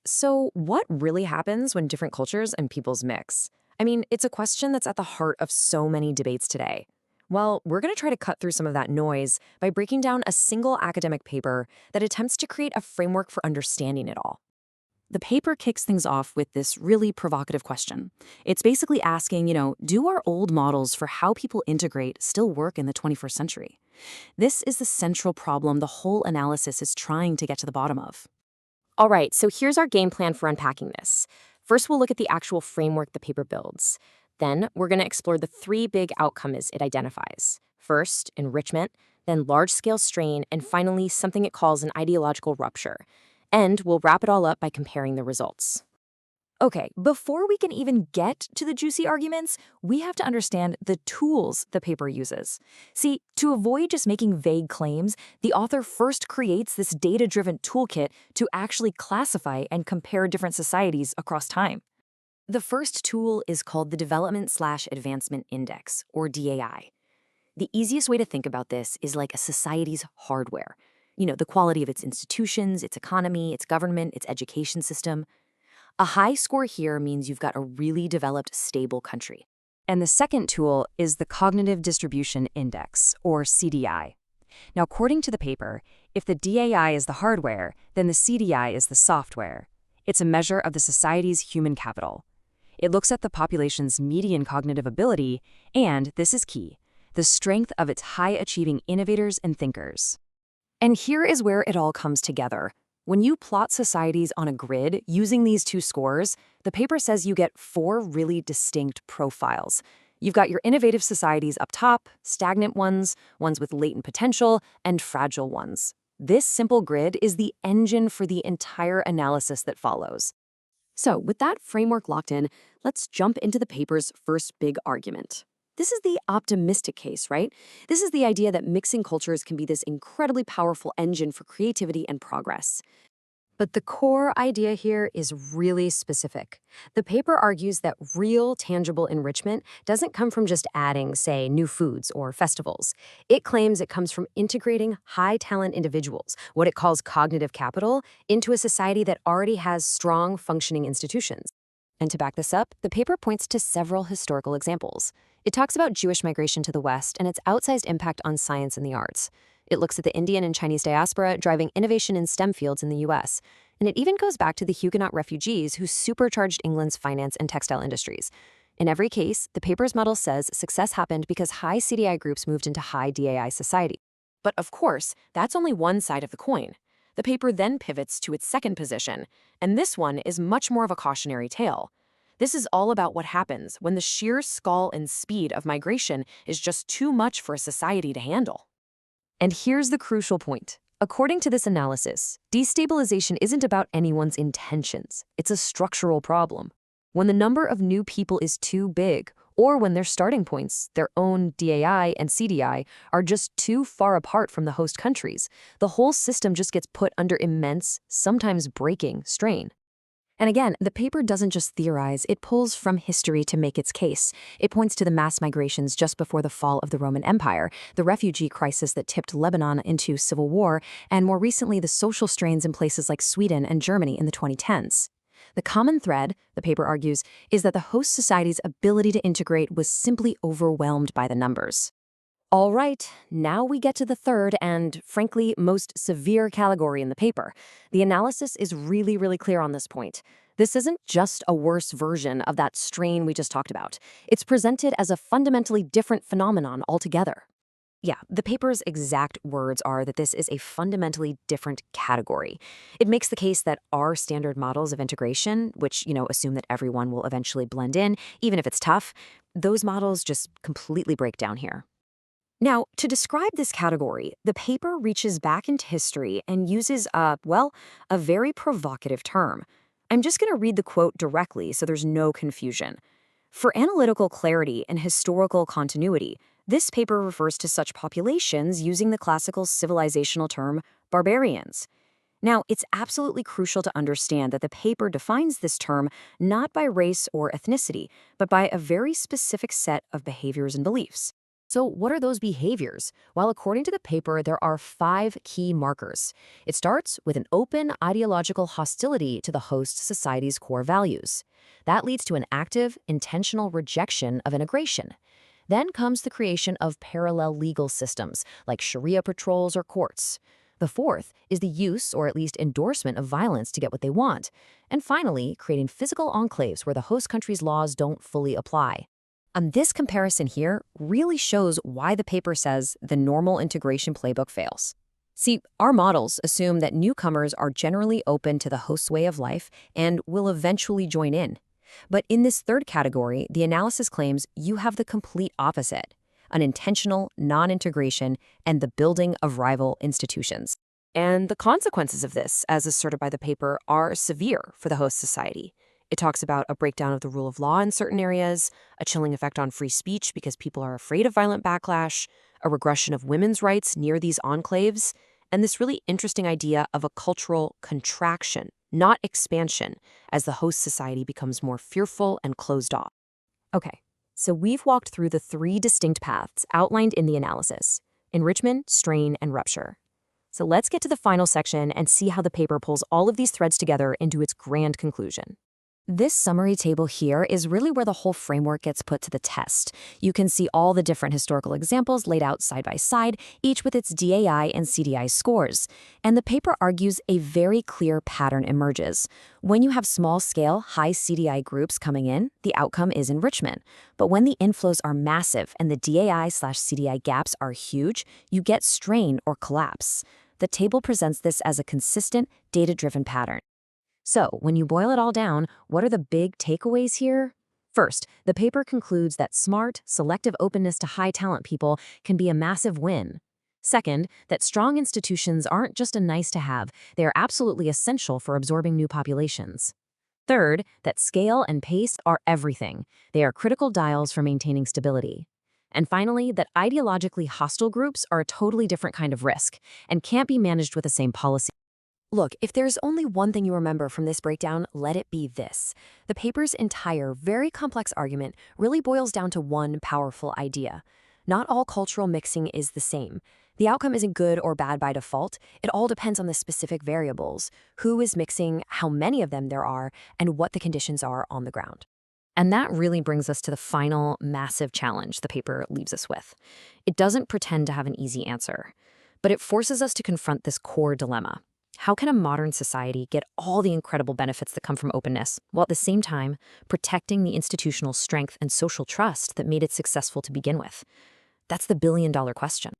So, what really happens when different cultures and peoples mix? I mean, it's a question that's at the heart of so many debates today. Well, we're going to try to cut through some of that noise by breaking down a single academic paper that attempts to create a framework for understanding it all. The paper kicks things off with this really provocative question. It's basically asking, do our old models for how people integrate still work in the 21st century? This is the central problem the whole analysis is trying to get to the bottom of. All right, so here's our game plan for unpacking this. First, we'll look at the actual framework the paper builds. Then, we're going to explore the three big outcomes it identifies. First, enrichment, then large-scale strain, and finally, something it calls an ideological rupture. And we'll wrap it all up by comparing the results. Okay, before we can even get to the juicy arguments, we have to understand the tools the paper uses. See, to avoid just making vague claims, the author first creates this data-driven toolkit to actually classify and compare different societies across time. The first tool is called the Development/Advancement Index, or DAI. The easiest way to think about this is like a society's hardware. The quality of its institutions, its economy, its government, its education system. A high score here means you've got a really developed, stable country. And the second tool is the Cognitive Distribution Index, or CDI. Now, according to the paper, if the DAI is the hardware, then the CDI is the software. It's a measure of the society's human capital. It looks at the population's median cognitive ability and, this is key, the strength of its high-achieving innovators and thinkers. And here is where it all comes together. When you plot societies on a grid using these two scores, the paper says you get four really distinct profiles. You've got your innovative societies up top, stagnant ones, ones with latent potential, and fragile ones. This simple grid is the engine for the entire analysis that follows. So, with that framework locked in, let's jump into the paper's first big argument. This is the optimistic case, right? This is the idea that mixing cultures can be this incredibly powerful engine for creativity and progress. But the core idea here is really specific. The paper argues that real, tangible enrichment doesn't come from just adding, say, new foods or festivals. It claims it comes from integrating high-talent individuals, what it calls cognitive capital, into a society that already has strong, functioning institutions. And to back this up, the paper points to several historical examples. It talks about Jewish migration to the West and its outsized impact on science and the arts. It looks at the Indian and Chinese diaspora driving innovation in STEM fields in the US. And it even goes back to the Huguenot refugees who supercharged England's finance and textile industries. In every case, the paper's model says success happened because high CDI groups moved into high DAI society. But of course, that's only one side of the coin. The paper then pivots to its second position, and this one is much more of a cautionary tale. This is all about what happens when the sheer scale and speed of migration is just too much for a society to handle. And here's the crucial point. According to this analysis, destabilization isn't about anyone's intentions. It's a structural problem. When the number of new people is too big, or when their starting points, their own DAI and CDI, are just too far apart from the host countries, the whole system just gets put under immense, sometimes breaking, strain. And again, the paper doesn't just theorize, it pulls from history to make its case. It points to the mass migrations just before the fall of the Roman Empire, the refugee crisis that tipped Lebanon into civil war, and more recently the social strains in places like Sweden and Germany in the 2010s. The common thread, the paper argues, is that the host society's ability to integrate was simply overwhelmed by the numbers. All right, now we get to the third and, frankly, most severe category in the paper. The analysis is really clear on this point. This isn't just a worse version of that strain we just talked about. It's presented as a fundamentally different phenomenon altogether. Yeah, the paper's exact words are that this is a fundamentally different category. It makes the case that our standard models of integration, which, assume that everyone will eventually blend in, even if it's tough, those models just completely break down here. Now, to describe this category, the paper reaches back into history and uses a very provocative term. I'm just going to read the quote directly so there's no confusion. For analytical clarity and historical continuity, this paper refers to such populations using the classical civilizational term barbarians. Now, it's absolutely crucial to understand that the paper defines this term not by race or ethnicity, but by a very specific set of behaviors and beliefs. So what are those behaviors? Well, according to the paper, there are 5 key markers. It starts with an open ideological hostility to the host society's core values. That leads to an active, intentional rejection of integration. Then comes the creation of parallel legal systems, like Sharia patrols or courts. The fourth is the use, or at least endorsement, of violence to get what they want. And finally, creating physical enclaves where the host country's laws don't fully apply. This comparison here really shows why the paper says the normal integration playbook fails. See, our models assume that newcomers are generally open to the host's way of life and will eventually join in. But in this third category, the analysis claims you have the complete opposite: unintentional non-integration and the building of rival institutions. And the consequences of this, as asserted by the paper, are severe for the host society. It talks about a breakdown of the rule of law in certain areas, a chilling effect on free speech because people are afraid of violent backlash, a regression of women's rights near these enclaves, and this really interesting idea of a cultural contraction, not expansion, as the host society becomes more fearful and closed off. Okay, so we've walked through the 3 distinct paths outlined in the analysis: enrichment, strain, and rupture. So let's get to the final section and see how the paper pulls all of these threads together into its grand conclusion. This summary table here is really where the whole framework gets put to the test. You can see all the different historical examples laid out side by side, each with its DAI and CDI scores. And the paper argues a very clear pattern emerges. When you have small-scale, high CDI groups coming in, the outcome is enrichment. But when the inflows are massive and the DAI/CDI gaps are huge, you get strain or collapse. The table presents this as a consistent, data-driven pattern. So, when you boil it all down, what are the big takeaways here? First, the paper concludes that smart, selective openness to high-talent people can be a massive win. Second, that strong institutions aren't just a nice-to-have, they are absolutely essential for absorbing new populations. Third, that scale and pace are everything. They are critical dials for maintaining stability. And finally, that ideologically hostile groups are a totally different kind of risk and can't be managed with the same policy. Look, if there's only one thing you remember from this breakdown, let it be this. The paper's entire, very complex argument really boils down to one powerful idea. Not all cultural mixing is the same. The outcome isn't good or bad by default. It all depends on the specific variables: who is mixing, how many of them there are, and what the conditions are on the ground. And that really brings us to the final, massive challenge the paper leaves us with. It doesn't pretend to have an easy answer, but it forces us to confront this core dilemma. How can a modern society get all the incredible benefits that come from openness, while at the same time protecting the institutional strength and social trust that made it successful to begin with? That's the billion-dollar question.